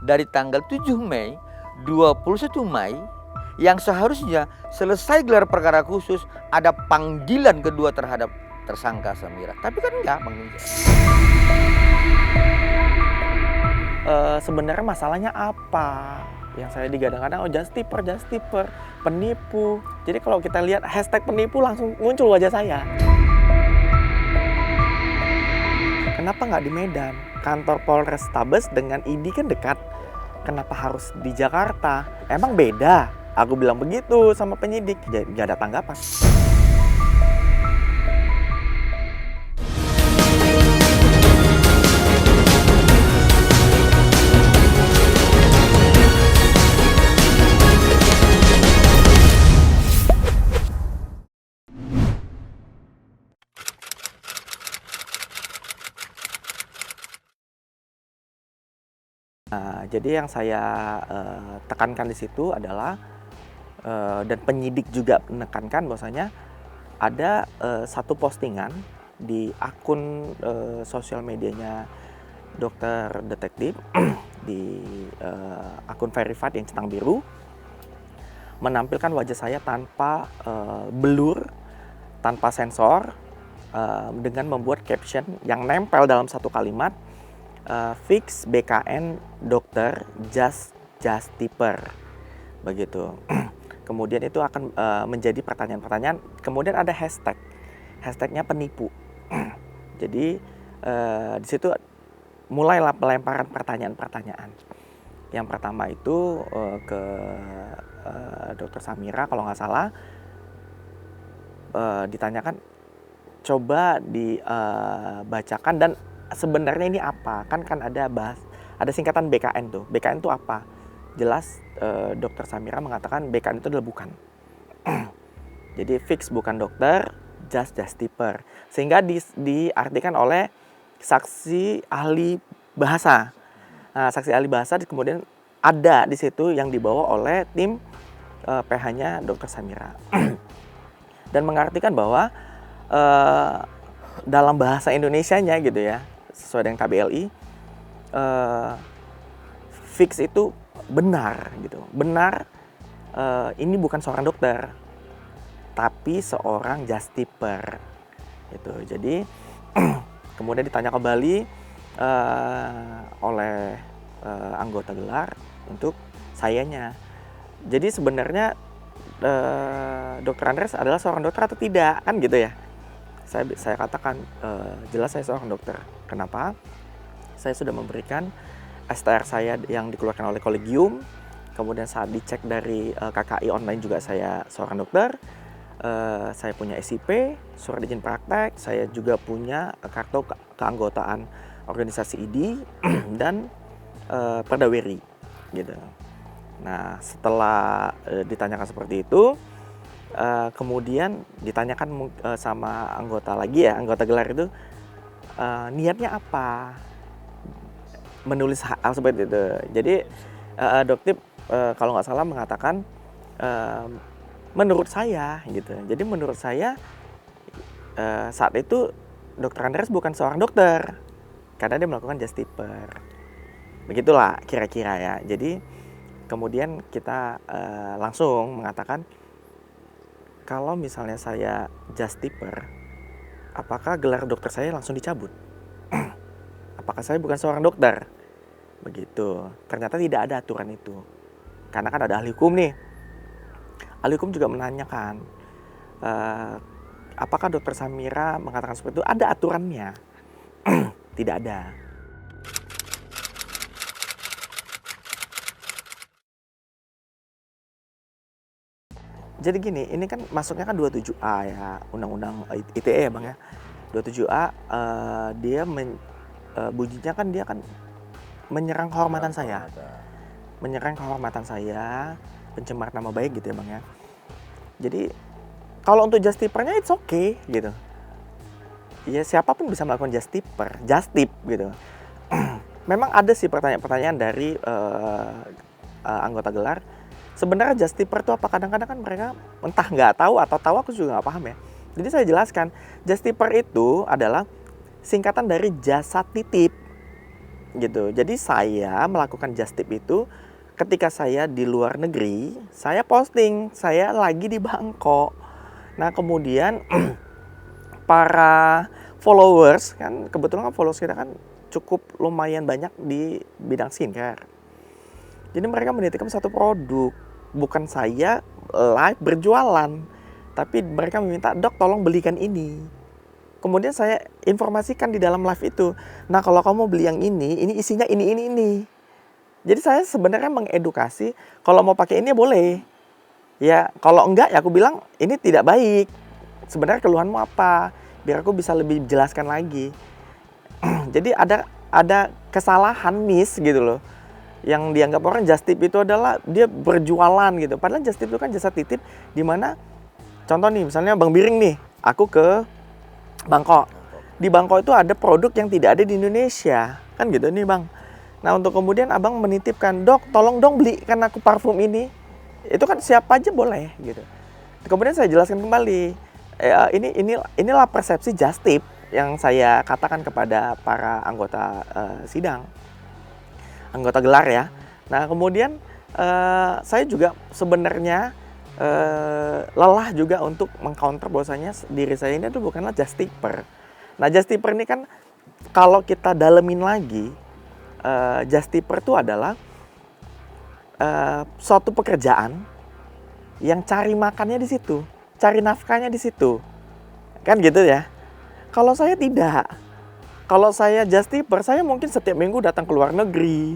dari tanggal 7 Mei, 21 Mei, yang seharusnya selesai gelar perkara khusus, ada panggilan kedua terhadap tersangka Samira. Tapi kan enggak, Bang Ninja. Sebenarnya masalahnya apa? Yang saya digadang-gadang, oh just tipper, penipu. Jadi kalau kita lihat hashtag penipu langsung muncul wajah saya. Kenapa nggak di Medan? Kantor Polrestabes dengan ID kan dekat. Kenapa harus di Jakarta? Emang beda? Aku bilang begitu sama penyidik. Gak ada tanggapan. Nah, jadi yang saya tekankan di situ adalah dan penyidik juga menekankan bahwasanya ada satu postingan di akun sosial medianya Dokter Detektif di akun verified yang centang biru menampilkan wajah saya tanpa blur, tanpa sensor, dengan membuat caption yang nempel dalam satu kalimat, fix BKN dokter just tipper, begitu. Kemudian itu akan menjadi pertanyaan-pertanyaan. Kemudian ada hashtagnya penipu. Jadi di situ mulailah pelemparan pertanyaan-pertanyaan. Yang pertama itu ke Dokter Samira kalau nggak salah, ditanyakan, coba dibacakan dan sebenarnya ini apa? Kan ada singkatan BKN tuh. BKN tuh apa? Jelas Dokter Samira mengatakan BKN itu adalah bukan. Jadi fix bukan dokter, just tipper. Sehingga diartikan oleh saksi ahli bahasa. Nah, saksi ahli bahasa kemudian ada di situ yang dibawa oleh tim PH-nya Dokter Samira. Dan mengartikan bahwa dalam bahasa Indonesianya gitu ya, sesuai dengan KBLI, fix itu benar gitu. Benar, ini bukan seorang dokter, tapi seorang just tipper gitu. Jadi kemudian ditanya kembali oleh anggota gelar untuk sayanya. Jadi sebenarnya Dokter Andreas adalah seorang dokter atau tidak, kan gitu ya. Saya katakan jelas saya seorang dokter. Kenapa? Saya sudah memberikan STR saya yang dikeluarkan oleh kolegium. Kemudian saat dicek dari KKI online juga saya seorang dokter. Saya punya SIP, surat izin praktek. Saya juga punya kartu keanggotaan organisasi ID dan perdaweri gitu. Nah, setelah ditanyakan seperti itu, kemudian ditanyakan sama anggota lagi ya, anggota gelar itu, niatnya apa menulis hal seperti itu. Jadi Doktip kalau nggak salah mengatakan menurut saya gitu. Jadi menurut saya saat itu Dokter Andreas bukan seorang dokter karena dia melakukan just tipper. Begitulah kira-kira ya. Jadi kemudian kita langsung mengatakan, kalau misalnya saya just tipper, apakah gelar dokter saya langsung dicabut? Apakah saya bukan seorang dokter? Begitu. Ternyata tidak ada aturan itu. Karena kan ada ahli hukum nih. Ahli hukum juga menanyakan, apakah Dokter Samira mengatakan seperti itu? Ada aturannya? Tidak ada. Jadi gini, ini kan masuknya kan 27A ya, Undang-Undang ITE ya Bang ya. 27A dia bunyinya kan dia kan menyerang kehormatan saya. Menyerang kehormatan saya, pencemar nama baik gitu ya Bang ya. Jadi kalau untuk just tippernya it's okay gitu. Ya siapapun bisa melakukan just tipper, just tip gitu. Memang ada sih pertanyaan-pertanyaan dari anggota gelar. Sebenarnya just tipper itu apa? Kadang-kadang kan mereka entah nggak tahu atau tahu, aku juga nggak paham ya. Jadi saya jelaskan, just tipper itu adalah singkatan dari jasa titip. gitu. Jadi saya melakukan just tip itu ketika saya di luar negeri, saya posting saya lagi di Bangkok. Nah kemudian para followers kan, kebetulan kan followers kita kan cukup lumayan banyak di bidang skincare. Jadi mereka menitipkan satu produk, bukan saya live berjualan, tapi mereka meminta, "Dok tolong belikan ini." Kemudian saya informasikan di dalam live itu, "Nah kalau kamu beli yang ini isinya ini." Jadi saya sebenarnya mengedukasi, kalau mau pakai ini boleh. Ya kalau enggak ya aku bilang ini tidak baik. Sebenarnya keluhanmu apa? Biar aku bisa lebih jelaskan lagi. Jadi ada kesalahan miss gitu loh. Yang dianggap orang just tip itu adalah dia berjualan gitu. Padahal just tip itu kan jasa titip, di mana contoh nih misalnya Bang Biring nih, aku ke Bangkok. Di Bangkok itu ada produk yang tidak ada di Indonesia. Kan gitu nih Bang. Nah untuk kemudian abang menitipkan, "Dok tolong dong belikan aku parfum ini." Itu kan siapa aja boleh gitu. Kemudian saya jelaskan kembali, inilah persepsi just tip yang saya katakan kepada para anggota sidang, anggota gelar ya. Nah kemudian saya juga sebenarnya lelah juga untuk mengcounter bahwasanya diri saya ini tuh bukanlah just tipper. Nah just tipper ini kan kalau kita dalemin lagi, just tipper itu adalah suatu pekerjaan yang cari makannya di situ, cari nafkahnya di situ, kan gitu ya. Kalau saya tidak, kalau saya just tipper, saya mungkin setiap minggu datang ke luar negeri,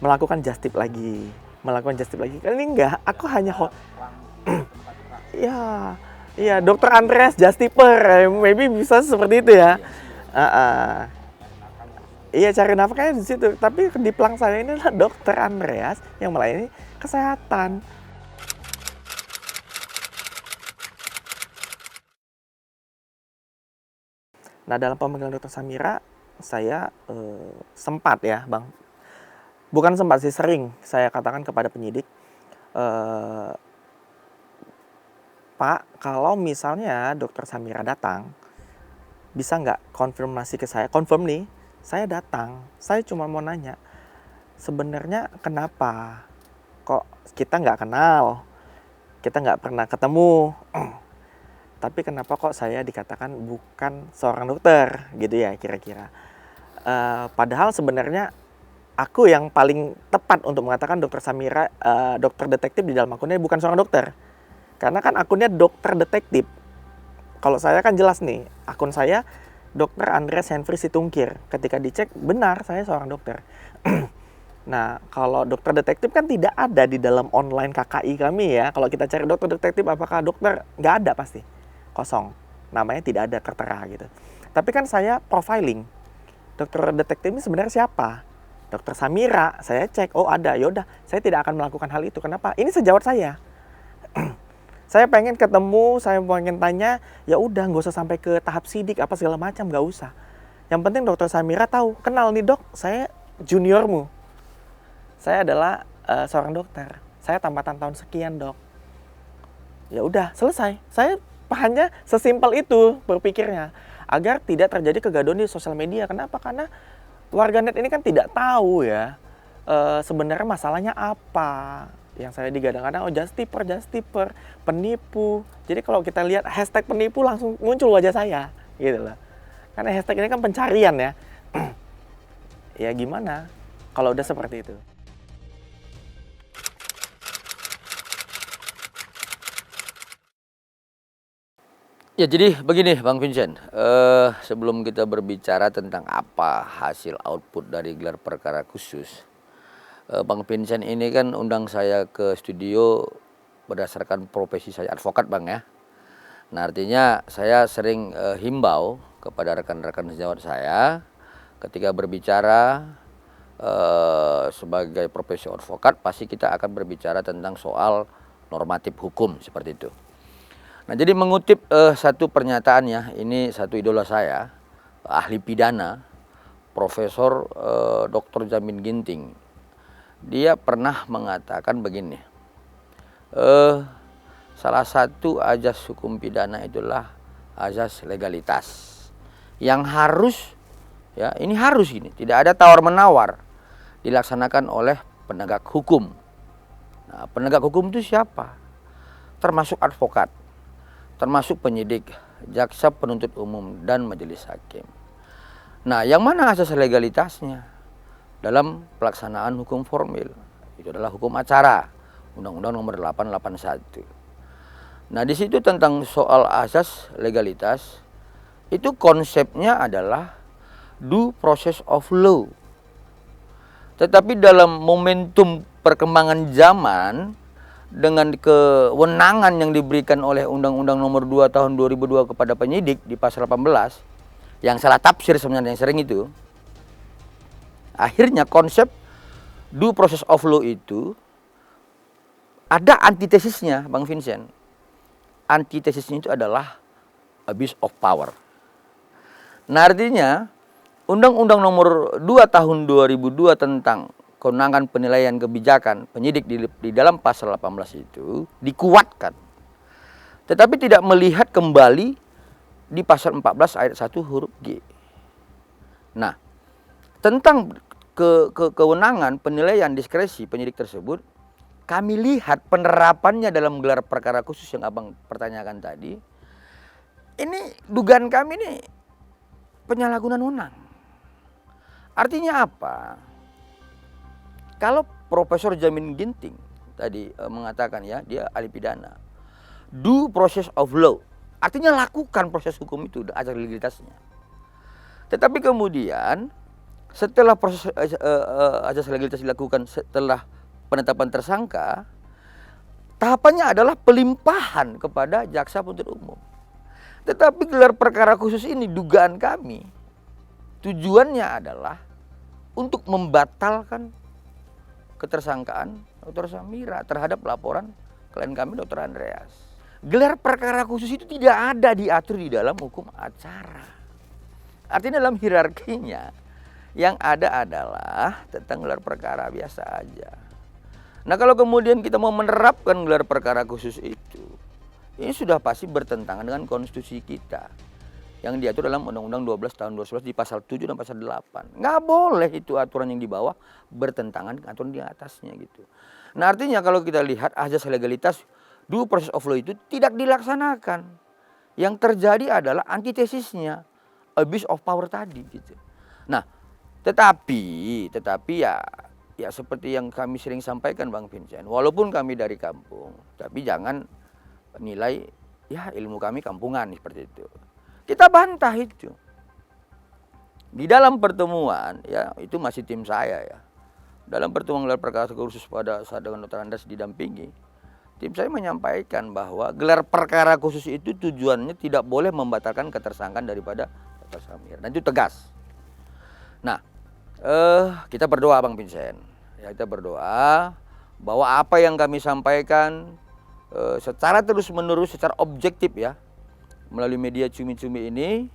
melakukan just tip lagi. Kali ini enggak, aku hanya iya, Dokter Andreas just tipper, maybe bisa seperti itu ya. Iya cari nafkahnya di situ, tapi di pelang saya ini adalah Dokter Andreas yang melayani kesehatan. Nah dalam pemanggilan Dokter Samira, saya sempat ya Bang, bukan sempat sih, sering saya katakan kepada penyidik, "Pak, kalau misalnya Dokter Samira datang, bisa nggak konfirmasi ke saya?" Confirm nih, saya datang. Saya cuma mau nanya, sebenarnya kenapa? Kok kita nggak kenal? Kita nggak pernah ketemu. Tapi kenapa kok saya dikatakan bukan seorang dokter? Gitu ya kira-kira. Padahal sebenarnya aku yang paling tepat untuk mengatakan Dokter Samira, dokter detektif di dalam akunnya bukan seorang dokter. Karena kan akunnya dokter detektif. Kalau saya kan jelas nih, akun saya Dokter Andreas Henry Situngkir. Ketika dicek, benar saya seorang dokter. Nah, kalau dokter detektif kan tidak ada di dalam online KKI kami ya. Kalau kita cari dokter detektif, apakah dokter? Nggak ada pasti. Kosong. Namanya tidak ada tertera gitu. Tapi kan saya profiling. Dokter detektif ini sebenarnya siapa? Dokter Samira. Saya cek, oh ada. Yaudah, saya tidak akan melakukan hal itu. Kenapa? Ini sejawat saya. Saya pengen ketemu, saya pengen tanya, ya udah nggak usah sampai ke tahap sidik apa segala macam, nggak usah. Yang penting Dokter Samira tahu, kenal nih dok, saya juniormu. Saya adalah seorang dokter. Saya tamatan tahun sekian dok. Ya udah selesai. Saya hanya sesimpel itu berpikirnya, agar tidak terjadi kegaduhan di sosial media. Kenapa? Karena warganet ini kan tidak tahu ya sebenarnya masalahnya apa. Yang saya digadang-gadang, oh just tipper, penipu. Jadi kalau kita lihat hashtag penipu langsung muncul wajah saya, gitu loh. Karena hashtag ini kan pencarian ya. Ya gimana kalau udah seperti itu. Ya jadi begini Bang Vincent, sebelum kita berbicara tentang apa hasil output dari gelar perkara khusus, Bang Vincent ini kan undang saya ke studio berdasarkan profesi saya advokat Bang ya. Nah artinya saya sering himbau kepada rekan-rekan sejawat saya ketika berbicara sebagai profesi advokat pasti kita akan berbicara tentang soal normatif hukum seperti itu. Nah jadi mengutip satu pernyataan ya, ini satu idola saya, ahli pidana, Profesor Dr. Jamin Ginting. Dia pernah mengatakan begini, salah satu azas hukum pidana itulah azas legalitas yang harus Ya, ini harus gini, tidak ada tawar-menawar dilaksanakan oleh penegak hukum. Nah, penegak hukum itu siapa? Termasuk advokat, termasuk penyidik, jaksa penuntut umum, dan majelis hakim. Nah, yang mana asas legalitasnya dalam pelaksanaan hukum formil? Itu adalah hukum acara, Undang-Undang Nomor 881. Nah, di situ tentang soal asas legalitas, itu konsepnya adalah due process of law. Tetapi dalam momentum perkembangan zaman, dengan kewenangan yang diberikan oleh Undang-Undang Nomor 2 Tahun 2002 kepada penyidik di pasal 18, yang salah tafsir sebenarnya yang sering itu, akhirnya konsep due process of law itu ada antitesisnya, Bang Vincent. Antitesisnya itu adalah abuse of power. Nah, artinya Undang-Undang Nomor 2 Tahun 2002 tentang kewenangan penilaian kebijakan penyidik di dalam pasal 18 itu dikuatkan. Tetapi tidak melihat kembali di pasal 14 ayat 1 huruf G. Nah, tentang kewenangan penilaian diskresi penyidik tersebut, kami lihat penerapannya dalam gelar perkara khusus yang Abang pertanyakan tadi. Ini dugaan kami ini penyalahgunaan wewenang. Artinya apa? Kalau Profesor Jamin Ginting tadi mengatakan ya, dia ahli pidana. Due process of law. Artinya lakukan proses hukum itu, asas legalitasnya. Tetapi kemudian setelah proses asas legalitas dilakukan setelah penetapan tersangka, tahapannya adalah pelimpahan kepada jaksa penuntut umum. Tetapi gelar perkara khusus ini dugaan kami tujuannya adalah untuk membatalkan ketersangkaan Dr. Samira terhadap laporan klien kami Dr. Andreas. Gelar perkara khusus itu tidak ada diatur di dalam hukum acara. Artinya dalam hierarkinya yang ada adalah tentang gelar perkara biasa aja. Nah, kalau kemudian kita mau menerapkan gelar perkara khusus itu, ini sudah pasti bertentangan dengan konstitusi kita yang diatur dalam Undang-Undang 12 Tahun 2011 di pasal 7 dan pasal 8. Nggak boleh itu aturan yang di bawah bertentangan dengan aturan di atasnya gitu. Nah, artinya kalau kita lihat asas legalitas due process of law itu tidak dilaksanakan. Yang terjadi adalah antitesisnya, abuse of power tadi gitu. Nah, tetapi ya seperti yang kami sering sampaikan Bang Vincent, walaupun kami dari kampung, tapi jangan nilai ya ilmu kami kampungan seperti itu. Kita bantah itu. Di dalam pertemuan, ya itu masih tim saya ya. Dalam pertemuan gelar perkara khusus pada saat dengan Dr. Andreas didampingi, tim saya menyampaikan bahwa gelar perkara khusus itu tujuannya tidak boleh membatalkan ketersangkaan daripada Dr. Samira. Dan itu tegas. Nah, kita berdoa Bang Vincent. Ya, kita berdoa bahwa apa yang kami sampaikan secara terus-menerus, secara objektif ya, melalui media cumi-cumi ini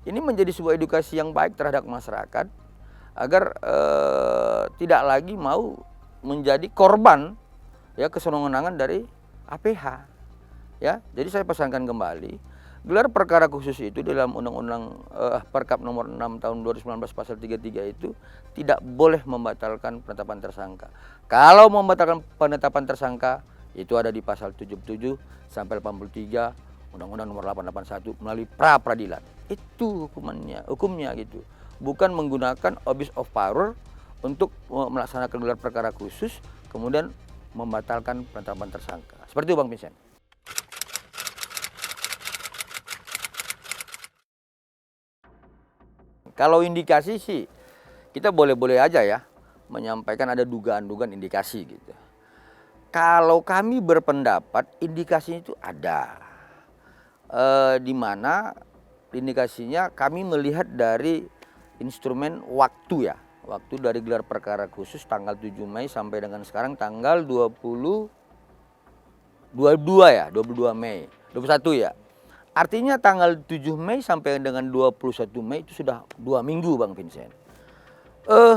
menjadi sebuah edukasi yang baik terhadap masyarakat agar tidak lagi mau menjadi korban ya kesenangan dari APH. Ya, jadi saya pesankan kembali, gelar perkara khusus itu dalam Undang-Undang Perkap Nomor 6 Tahun 2019 Pasal 33 itu tidak boleh membatalkan penetapan tersangka. Kalau membatalkan penetapan tersangka itu ada di pasal 77 sampai 83 Undang-Undang Nomor 881 melalui pra peradilan. Itu hukumnya gitu. Bukan menggunakan abuse of power untuk melaksanakan gelar perkara khusus kemudian membatalkan penetapan tersangka. Seperti itu Bang Vincent. Kalau indikasi sih kita boleh-boleh aja ya menyampaikan ada dugaan-dugaan indikasi gitu. Kalau kami berpendapat indikasinya itu ada. Di mana indikasinya kami melihat dari instrumen waktu ya. Waktu dari gelar perkara khusus tanggal 7 Mei sampai dengan sekarang tanggal 22 ya, 22 Mei, 21 ya. Artinya tanggal 7 Mei sampai dengan 21 Mei itu sudah 2 minggu Bang Vincent.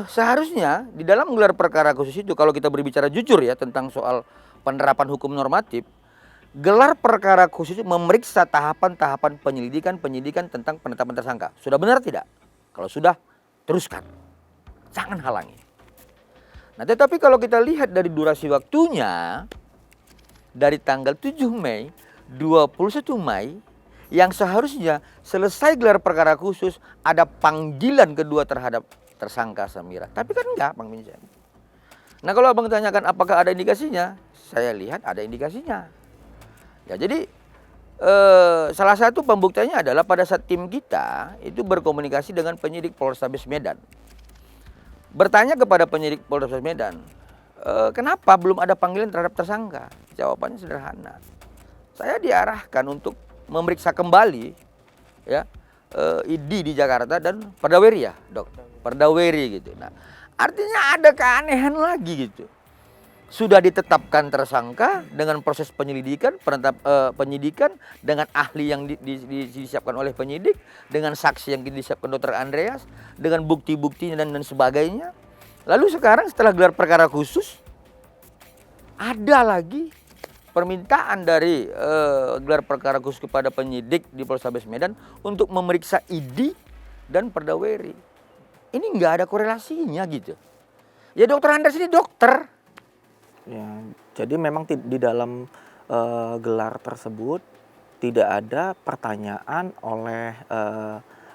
Seharusnya di dalam gelar perkara khusus itu kalau kita berbicara jujur ya tentang soal penerapan hukum normatif, gelar perkara khusus itu memeriksa tahapan-tahapan penyidikan tentang penetapan tersangka. Sudah benar tidak? Kalau sudah, teruskan, jangan halangi. Nah, tetapi kalau kita lihat dari durasi waktunya, dari tanggal 7 Mei, 21 Mei, yang seharusnya selesai gelar perkara khusus, ada panggilan kedua terhadap tersangka Samira. Tapi kan enggak, Bang Vincent. Nah, kalau abang tanyakan apakah ada indikasinya, saya lihat ada indikasinya. Ya, jadi salah satu pembuktiannya adalah pada saat tim kita itu berkomunikasi dengan penyidik Polrestabes Medan. Bertanya kepada penyidik Polrestabes Medan, kenapa belum ada panggilan terhadap tersangka? Jawabannya sederhana. Saya diarahkan untuk memeriksa kembali ya ID di Jakarta dan Perdaweri ya, Dok. Perdaweri gitu. Nah, artinya ada keanehan lagi gitu. Sudah ditetapkan tersangka dengan proses penyelidikan, penyidikan dengan ahli yang disiapkan oleh penyidik, dengan saksi yang disiapkan Dr. Andreas, dengan bukti-buktinya dan sebagainya. Lalu sekarang setelah gelar perkara khusus, ada lagi permintaan dari gelar perkara khusus kepada penyidik di Polrestabes Medan untuk memeriksa ID dan Perdaweri. Ini nggak ada korelasinya gitu. Ya Dr. Andreas ini dokter. Ya, jadi memang di dalam gelar tersebut tidak ada pertanyaan oleh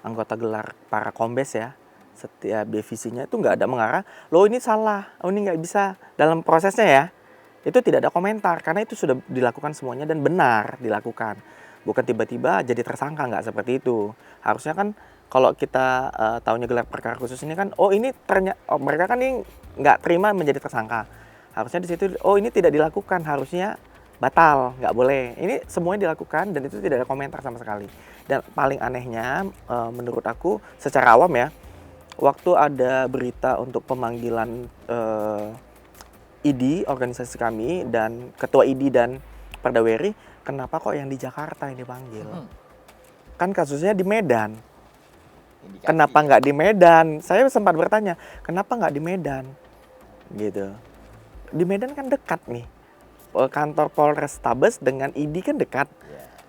anggota gelar para kombes ya. Setiap divisinya itu nggak ada mengarah, loh ini salah, oh ini nggak bisa dalam prosesnya ya. Itu tidak ada komentar karena itu sudah dilakukan semuanya dan benar dilakukan. Bukan tiba-tiba jadi tersangka, nggak seperti itu. Harusnya kan kalau kita tahunya gelar perkara khusus ini kan, oh ini ternyata mereka kan ini nggak terima menjadi tersangka. Harusnya di situ, oh ini tidak dilakukan, harusnya batal, nggak boleh. Ini semuanya dilakukan dan itu tidak ada komentar sama sekali. Dan paling anehnya menurut aku secara awam ya, waktu ada berita untuk pemanggilan ID organisasi kami dan ketua ID dan Perdaweri, kenapa kok yang di Jakarta yang dipanggil? Kan kasusnya di Medan. Indikasi. Kenapa nggak di Medan? Saya sempat bertanya, kenapa nggak di Medan? Gitu. Di Medan kan dekat nih, kantor Polrestabes dengan ID kan dekat.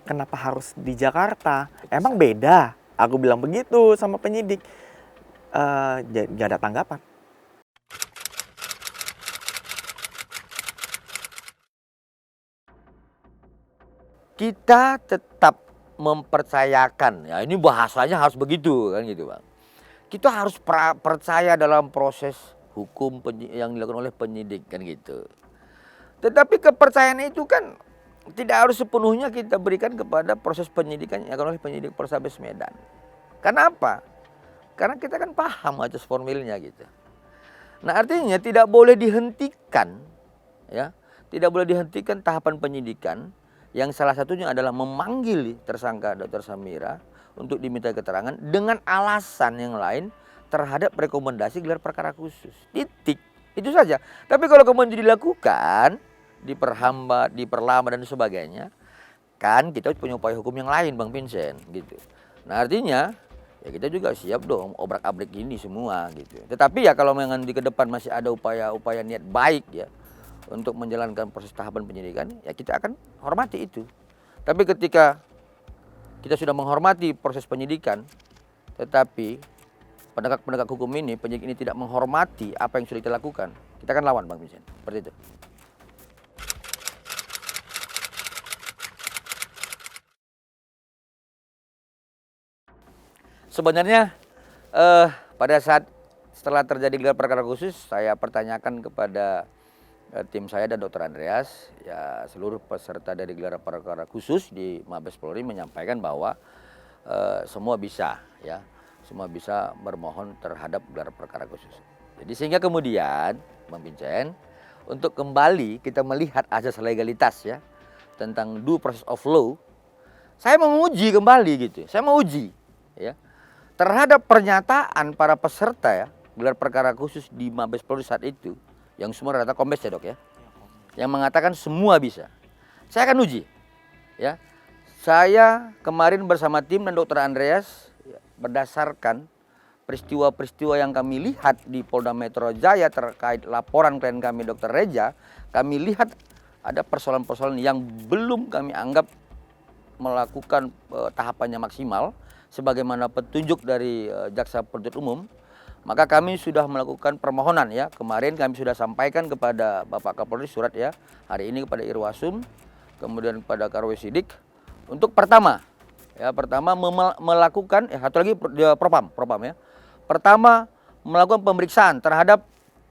Kenapa harus di Jakarta? Emang beda? Aku bilang begitu sama penyidik. Gak ada tanggapan. Kita tetap mempercayakan, ya ini bahasanya harus begitu kan gitu Bang. Kita harus percaya dalam proses hukum yang dilakukan oleh penyidik kan gitu. Tetapi kepercayaan itu kan tidak harus sepenuhnya kita berikan kepada proses penyidikan yang dilakukan oleh penyidik Polrestabes Medan. Kenapa? Karena kita kan paham atas formilnya gitu. Nah artinya tidak boleh dihentikan, ya, tidak boleh dihentikan tahapan penyidikan yang salah satunya adalah memanggil tersangka Dr. Samira untuk diminta keterangan dengan alasan yang lain terhadap rekomendasi gelar perkara khusus. Titik. Itu saja. Tapi kalau kemudian dilakukan, diperhambat, diperlama dan sebagainya, kan kita punya upaya hukum yang lain Bang Vincent gitu. Nah artinya ya kita juga siap dong obrak-abrik ini semua gitu. Tetapi ya kalau memang di ke depan masih ada upaya-upaya niat baik ya untuk menjalankan proses tahapan penyidikan, ya kita akan hormati itu. Tapi ketika kita sudah menghormati proses penyidikan, tetapi penegak hukum ini, penyidik ini tidak menghormati apa yang sudah kita lakukan, kita akan lawan Bang Vincent. Seperti itu. Sebenarnya pada saat setelah terjadi gelar perkara khusus, saya pertanyakan kepada tim saya dan Dr. Andreas, ya seluruh peserta dari gelar perkara khusus di Mabes Polri menyampaikan bahwa semua bisa, ya, semua bisa bermohon terhadap gelar perkara khusus. Jadi sehingga kemudian, Bang Vincent, untuk kembali kita melihat asas legalitas ya tentang due process of law, saya mau uji kembali gitu, saya mau uji, ya, terhadap pernyataan para peserta ya gelar perkara khusus di Mabes Polri saat itu, yang semua rata kombes ya Dok ya, yang mengatakan semua bisa. Saya akan uji, ya. Saya kemarin bersama tim dan Dr. Andreas ya, berdasarkan peristiwa-peristiwa yang kami lihat di Polda Metro Jaya terkait laporan klien kami Dr. Reja, kami lihat ada persoalan-persoalan yang belum kami anggap melakukan tahapannya maksimal sebagaimana petunjuk dari jaksa penuntut umum. maka kami sudah melakukan permohonan ya. Kemarin kami sudah sampaikan kepada Bapak Kapolri surat ya, hari ini kepada Irwasum, kemudian kepada Karwesidik untuk pertama melakukan satu lagi Propam ya. Pertama melakukan pemeriksaan terhadap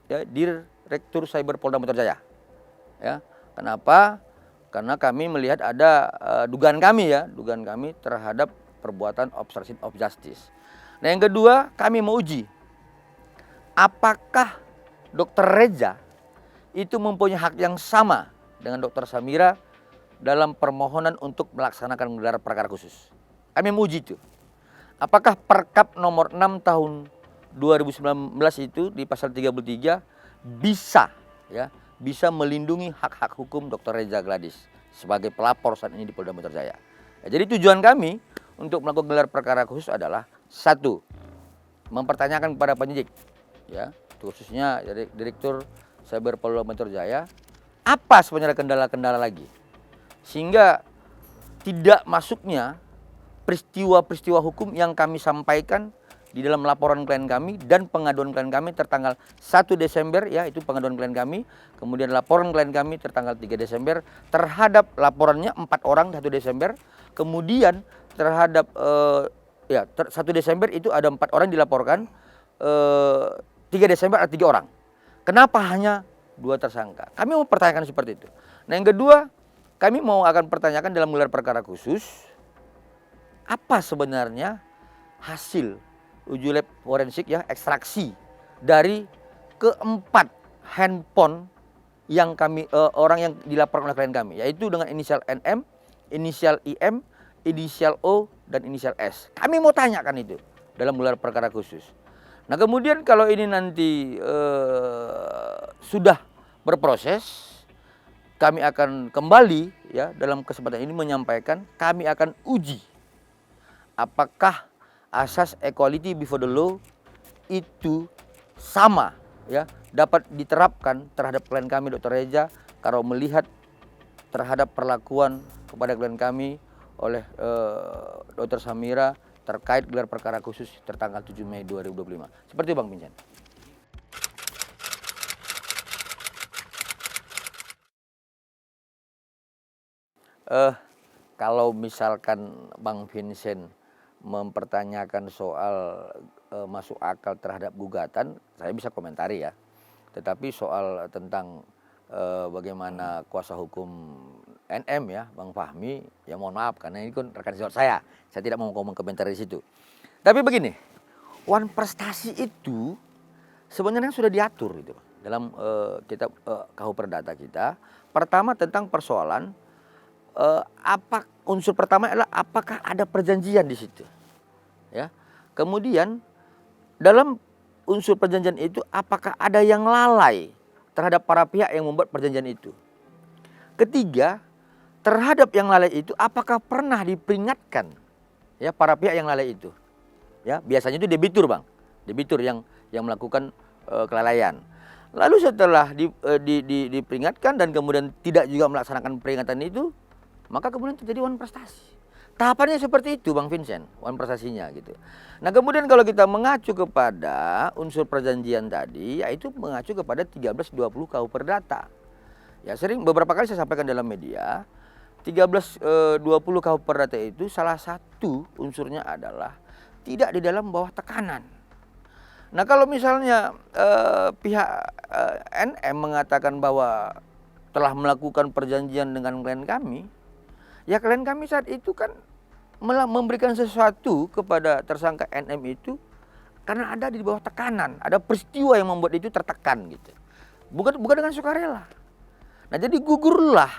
ya, Direktur Cyber Polda Metro Jaya. Ya. Kenapa? Karena kami melihat ada dugaan kami terhadap perbuatan obstruction of justice. Nah, yang kedua, kami mau uji apakah Dr. Reza itu mempunyai hak yang sama dengan Dr. Samira dalam permohonan untuk melaksanakan gelar perkara khusus. Kami mau uji itu. Apakah Perkap nomor 6 tahun 2019 itu di pasal 33 bisa melindungi hak-hak hukum Dr. Reza Gladys sebagai pelapor saat ini di Polda Metro Jaya. Ya, jadi tujuan kami untuk melakukan gelar perkara khusus adalah satu, mempertanyakan kepada penyidik, ya khususnya Direktur Cyber Polda Metro Jaya, apa sebenarnya kendala-kendala lagi sehingga tidak masuknya peristiwa-peristiwa hukum yang kami sampaikan di dalam laporan klien kami dan pengaduan klien kami tertanggal 1 Desember ya, itu pengaduan klien kami, kemudian laporan klien kami tertanggal 3 Desember terhadap laporannya 4 orang 1 Desember, kemudian terhadap 1 Desember itu ada 4 orang dilaporkan, 3 Desember ada 3 orang. Kenapa hanya 2 tersangka? Kami mau pertanyakan seperti itu. Nah, yang kedua, kami mau akan pertanyakan dalam gelar perkara khusus apa sebenarnya hasil uji lab forensik ya, ekstraksi dari keempat handphone yang kami orang yang dilaporkan oleh klien kami, yaitu dengan inisial NM, inisial IM, inisial O dan inisial S. Kami mau tanyakan itu dalam gelar perkara khusus. Nah, kemudian kalau ini nanti sudah berproses, kami akan kembali ya dalam kesempatan ini menyampaikan kami akan uji apakah asas equality before the law itu sama ya dapat diterapkan terhadap klien kami Dr. Reza kalau melihat terhadap perlakuan kepada klien kami oleh Dr. Samira terkait gelar perkara khusus tertanggal 7 Mei 2025. Seperti itu Bang Vincent. Kalau misalkan Bang Vincent mempertanyakan soal masuk akal terhadap gugatan, saya bisa komentari ya. Tetapi soal tentang bagaimana kuasa hukum NM ya, Bang Fahmi, ya mohon maaf karena ini kan rekan sejawat saya tidak mau komentar di situ. Tapi begini, wan prestasi itu sebenarnya sudah diatur gitu dalam kitab KUH Perdata kita. Pertama tentang persoalan unsur pertama adalah apakah ada perjanjian di situ. Ya. Kemudian dalam unsur perjanjian itu apakah ada yang lalai terhadap para pihak yang membuat perjanjian itu. Ketiga, terhadap yang lalai itu apakah pernah diperingatkan ya para pihak yang lalai itu. Ya, biasanya itu debitur, Bang. Debitur yang melakukan kelalaian. Lalu setelah diperingatkan dan kemudian tidak juga melaksanakan peringatan itu, maka kemudian terjadi wan prestasi. Tahapannya seperti itu Bang Vincent, wan prestasinya gitu. Nah, kemudian kalau kita mengacu kepada unsur perjanjian tadi, yaitu mengacu kepada 1320 KUH Perdata. Ya, beberapa kali saya sampaikan dalam media, 1320 KUH Perdata itu salah satu unsurnya adalah tidak di dalam bawah tekanan. Nah, kalau misalnya pihak NM mengatakan bahwa telah melakukan perjanjian dengan klien kami, ya klien kami saat itu kan memberikan sesuatu kepada tersangka NM itu karena ada di bawah tekanan, ada peristiwa yang membuat itu tertekan gitu. Bukan dengan sukarela. Nah, jadi gugurlah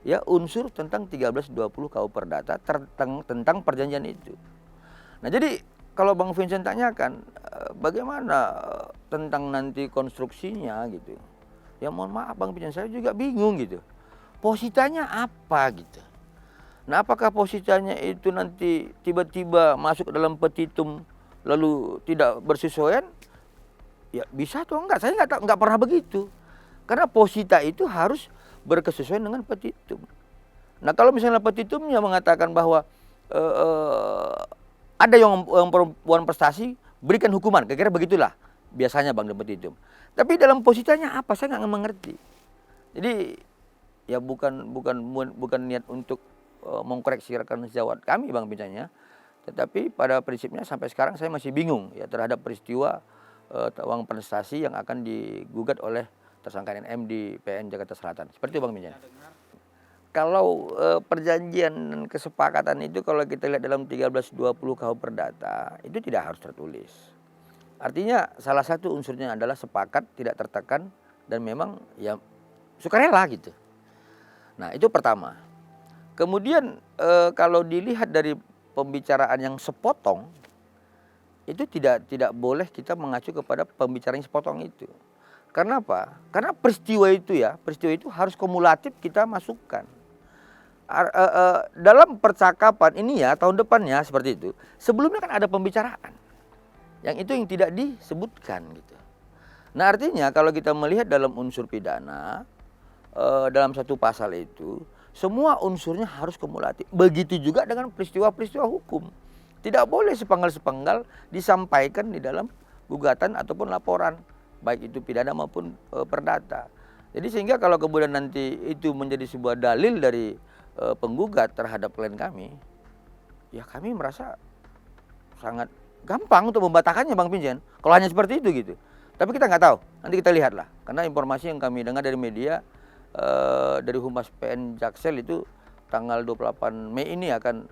ya unsur tentang 1320 KUH Perdata tentang perjanjian itu. Nah, jadi kalau Bang Vincent tanyakan bagaimana tentang nanti konstruksinya gitu. Ya mohon maaf Bang Vincent, saya juga bingung gitu. Positanya apa gitu. Nah, apakah posisinya itu nanti tiba-tiba masuk ke dalam petitum lalu tidak bersesuaian? Ya bisa atau enggak, saya enggak pernah begitu. Karena posita itu harus berkesesuaian dengan petitum. Nah, kalau misalnya petitumnya mengatakan bahwa ada yang perempuan prestasi, berikan hukuman, kira-kira begitulah biasanya Bang seperti itu. Tapi dalam posisinya apa? Saya nggak mengerti. Jadi ya bukan niat untuk mengkoreksi rekan sejawat kami Bang Pincanya, tetapi pada prinsipnya sampai sekarang saya masih bingung ya terhadap peristiwa uang prestasi yang akan digugat oleh tersangka NM di PN Jakarta Selatan. Seperti itu Bang Pincanya. Kalau perjanjian dan kesepakatan itu kalau kita lihat dalam 1320 KUH Perdata itu tidak harus tertulis. Artinya salah satu unsurnya adalah sepakat, tidak tertekan, dan memang ya sukarela gitu. Nah itu pertama. Kemudian kalau dilihat dari pembicaraan yang sepotong, itu tidak boleh kita mengacu kepada pembicaraan yang sepotong itu. Karena apa? Karena peristiwa itu harus kumulatif kita masukkan. Dalam percakapan ini ya tahun depannya seperti itu. Sebelumnya kan ada pembicaraan. Yang itu yang tidak disebutkan gitu. Nah artinya kalau kita melihat dalam unsur pidana, dalam satu pasal itu, semua unsurnya harus kumulatif. Begitu juga dengan peristiwa-peristiwa hukum. Tidak boleh sepenggal-sepenggal disampaikan di dalam gugatan ataupun laporan. Baik itu pidana maupun perdata. Jadi sehingga kalau kemudian nanti itu menjadi sebuah dalil dari penggugat terhadap klien kami, ya kami merasa sangat gampang untuk membatalkannya Bang Pinjen. Kalau hanya seperti itu gitu. Tapi kita nggak tahu. Nanti kita lihatlah. Karena informasi yang kami dengar dari media dari Humas PN Jaksel itu tanggal 28 Mei ini akan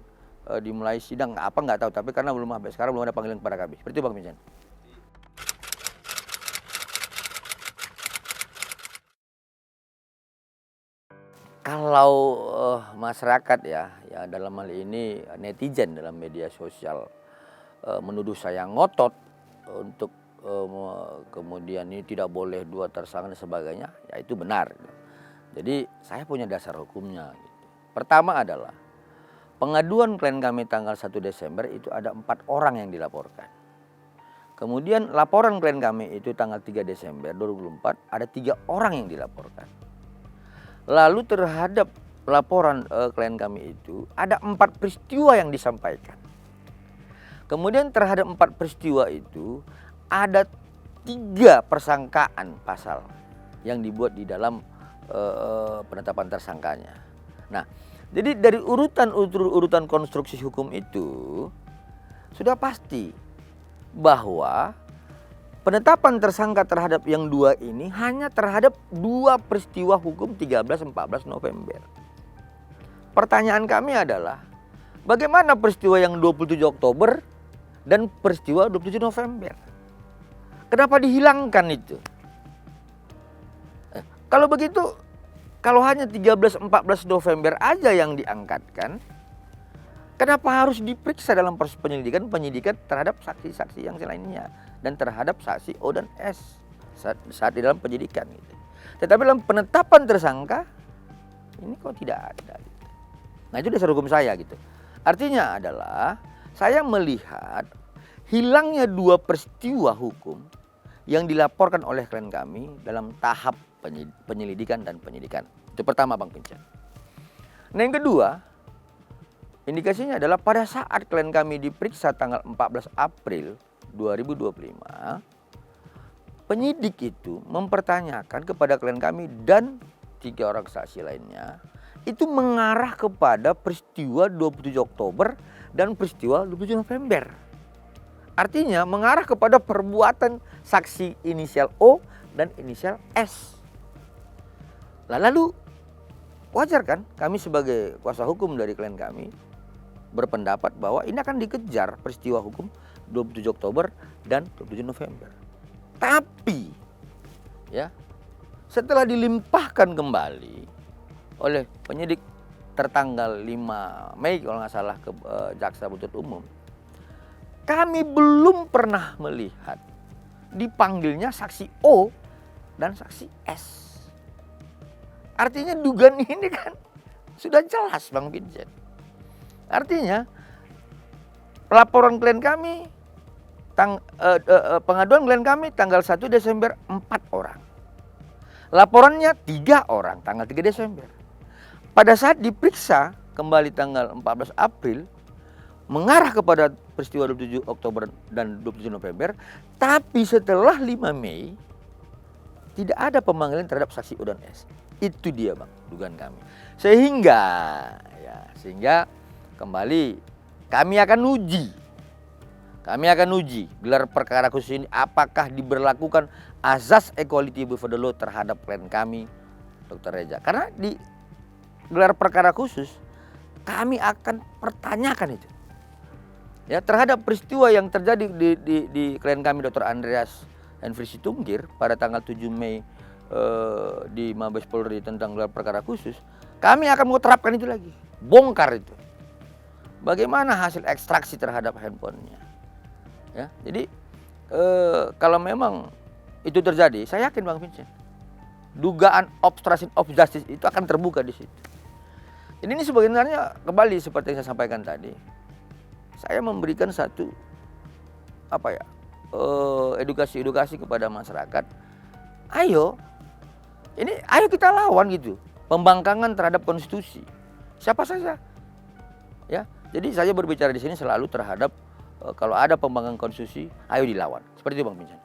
dimulai sidang. Apa nggak tahu. Tapi karena belum sampai sekarang belum ada panggilan kepada kami. Seperti itu Bang Pinjen. Kalau masyarakat ya dalam hal ini netizen dalam media sosial menuduh saya ngotot untuk kemudian ini tidak boleh dua tersangka dan sebagainya, ya itu benar. Jadi saya punya dasar hukumnya. Gitu. Pertama adalah pengaduan klien kami tanggal 1 Desember itu ada 4 orang yang dilaporkan. Kemudian laporan klien kami itu tanggal 3 Desember 2024 ada 3 orang yang dilaporkan. Lalu terhadap laporan klien kami itu ada 4 peristiwa yang disampaikan. Kemudian terhadap 4 peristiwa itu ada 3 persangkaan pasal yang dibuat di dalam penetapan tersangkanya. Nah, jadi dari urutan konstruksi hukum itu sudah pasti bahwa penetapan tersangka terhadap yang 2 ini hanya terhadap 2 peristiwa hukum 13-14 November. Pertanyaan kami adalah, bagaimana peristiwa yang 27 Oktober dan peristiwa 27 November? Kenapa dihilangkan itu? Kalau begitu, kalau hanya 13-14 November aja yang diangkatkan, kenapa harus diperiksa dalam proses penyidikan terhadap saksi-saksi yang lainnya dan terhadap saksi O dan S saat di dalam penyidikan gitu. Tetapi dalam penetapan tersangka ini kok tidak ada gitu. Nah itu dasar hukum saya gitu. Artinya adalah saya melihat hilangnya 2 peristiwa hukum yang dilaporkan oleh klien kami dalam tahap penyelidikan dan penyidikan. Itu pertama Bang Pincan. Nah yang kedua, indikasinya adalah pada saat klien kami diperiksa tanggal 14 April 2025, penyidik itu mempertanyakan kepada klien kami dan 3 orang saksi lainnya itu mengarah kepada peristiwa 27 Oktober dan peristiwa 27 November. Artinya mengarah kepada perbuatan saksi inisial O dan inisial S. Lalu wajar kan kami sebagai kuasa hukum dari klien kami berpendapat bahwa ini akan dikejar peristiwa hukum 27 Oktober dan 27 November. Tapi ya setelah dilimpahkan kembali oleh penyidik tertanggal 5 Mei kalau nggak salah ke Jaksa Penuntut Umum, kami belum pernah melihat dipanggilnya saksi O dan saksi S. Artinya dugaan ini kan sudah jelas Bang Vincent. Artinya laporan klien kami, pengaduan klien kami tanggal 1 Desember 4 orang. Laporannya 3 orang tanggal 3 Desember. Pada saat diperiksa kembali tanggal 14 April, mengarah kepada peristiwa 27 Oktober dan 27 November, tapi setelah 5 Mei tidak ada pemanggilan terhadap saksi O dan S. Itu dia Bang, dugaan kami. Sehingga kembali kami akan uji gelar perkara khusus ini apakah diberlakukan azas equality before the law terhadap klien kami, Dr. Reza. Karena di gelar perkara khusus kami akan pertanyakan itu. Ya, terhadap peristiwa yang terjadi di klien kami Dr. Andreas Henry Situnggir pada tanggal 7 Mei di Mabes Polri tentang gelar perkara khusus, kami akan mau terapkan itu lagi, bongkar itu. Bagaimana hasil ekstraksi terhadap handphonenya? Ya, jadi kalau memang itu terjadi, saya yakin Bang Vincent, dugaan obstruction of justice itu akan terbuka di situ. Jadi ini sebenarnya kembali seperti yang saya sampaikan tadi, saya memberikan satu edukasi kepada masyarakat. Ayo kita lawan gitu pembangkangan terhadap konstitusi siapa saja. Ya, jadi saya berbicara di sini selalu terhadap kalau ada pembangkangan konstitusi, ayo dilawan. Seperti itu Bang Vincent.